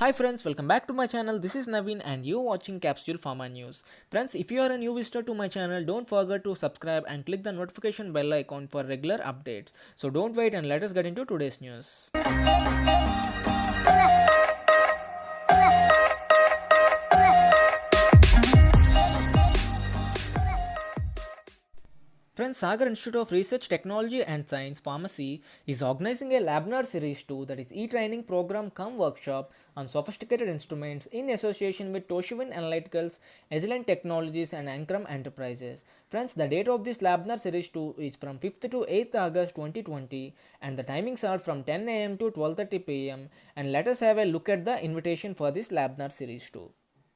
Hi friends, welcome back to my channel. This is Naveen and you're watching Capsule Pharma News. Friends, if you are a new visitor to my channel, don't forget to subscribe and click the notification bell icon for regular updates. So don't wait and let us get into today's news. Friends, Sagar Institute of Research, Technology and Science Pharmacy is organizing a Labnar Series 2, that is e-training program cum workshop on sophisticated instruments in association with Toshiba Analyticals, Agilent Technologies and Ankram Enterprises. Friends, the date of this Labnar Series 2 is from 5th to 8th August 2020 and the timings are from 10 am to 12:30 pm, and let us have a look at the invitation for this Labnar Series 2.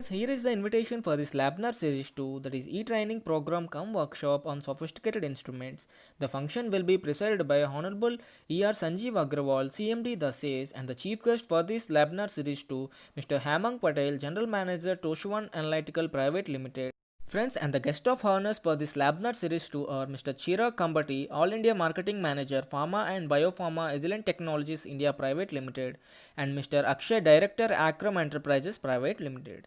Here is the invitation for this Labnar Series 2, that is e-training program cum workshop on sophisticated instruments. The function will be presided by Honorable E.R. Sanjeev Agrawal, CMD The SAES, and the chief guest for this Labnar Series 2, Mr. Hemang Patel, General Manager Toshiba Analytical Private Limited. Friends, and the guest of honors for this Labnar Series 2 are Mr. Chirag Kambati, All India Marketing Manager, Pharma and Biopharma Agilent Technologies India Private Limited, and Mr. Akshay, Director, Akram Enterprises Private Limited.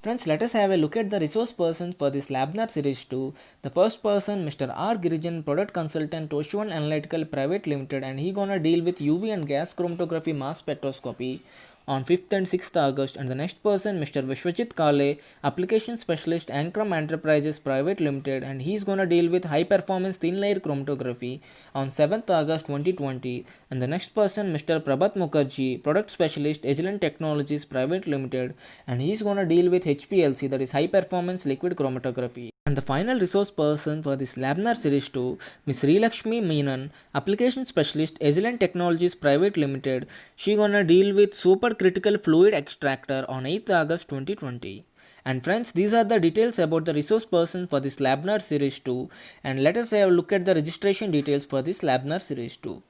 Friends, let us have a look at the resource persons for this Labnar Series 2. The first person, Mr. R. Girijan, Product Consultant, Toshiba Analytical Private Limited, and he gonna deal with UV and gas chromatography mass spectroscopy on 5th and 6th August. And the next person, Mr. Vishwajit Kale, Application Specialist, Ankram Enterprises Private Limited, and he's gonna deal with high performance thin layer chromatography on 7th August 2020. And the next person, Mr. Prabhat Mukherjee, Product Specialist, Agilent Technologies Private Limited, and he's gonna deal with HPLC, that is high performance liquid chromatography. And the final resource person for this Labnar Series 2, Ms. Srilakshmi Menon, Application Specialist, Agilent Technologies Private Limited. She gonna deal with supercritical fluid extractor on 8th August 2020. And friends, these are the details about the resource person for this Labnar Series 2. And let us have a look at the registration details for this Labnar Series 2.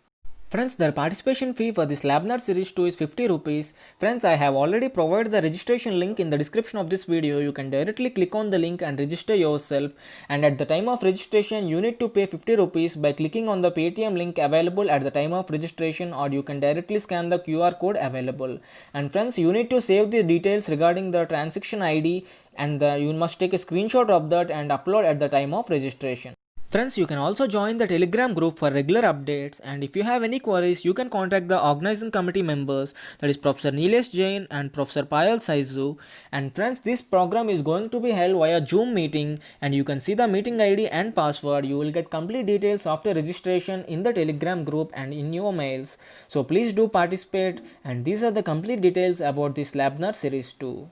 Friends, the participation fee for this Labnar Series 2 is 50 rupees. Friends, I have already provided the registration link in the description of this video. You can directly click on the link and register yourself. And at the time of registration, you need to pay 50 rupees by clicking on the Paytm link available at the time of registration, or you can directly scan the QR code available. And friends, you need to save the details regarding the transaction ID, and you must take a screenshot of that and upload at the time of registration. Friends, you can also join the Telegram group for regular updates, and if you have any queries, you can contact the organizing committee members, that is Professor Nilesh Jain and Professor Payal Saizu. And friends, this program is going to be held via Zoom meeting, and you can see the meeting ID and password. You will get complete details after registration in the Telegram group and in your mails. So please do participate, and these are the complete details about this Labnar Series 2.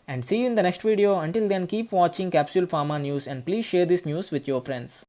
And see you in the next video. Until then, keep watching Capsule Pharma News and please share this news with your friends.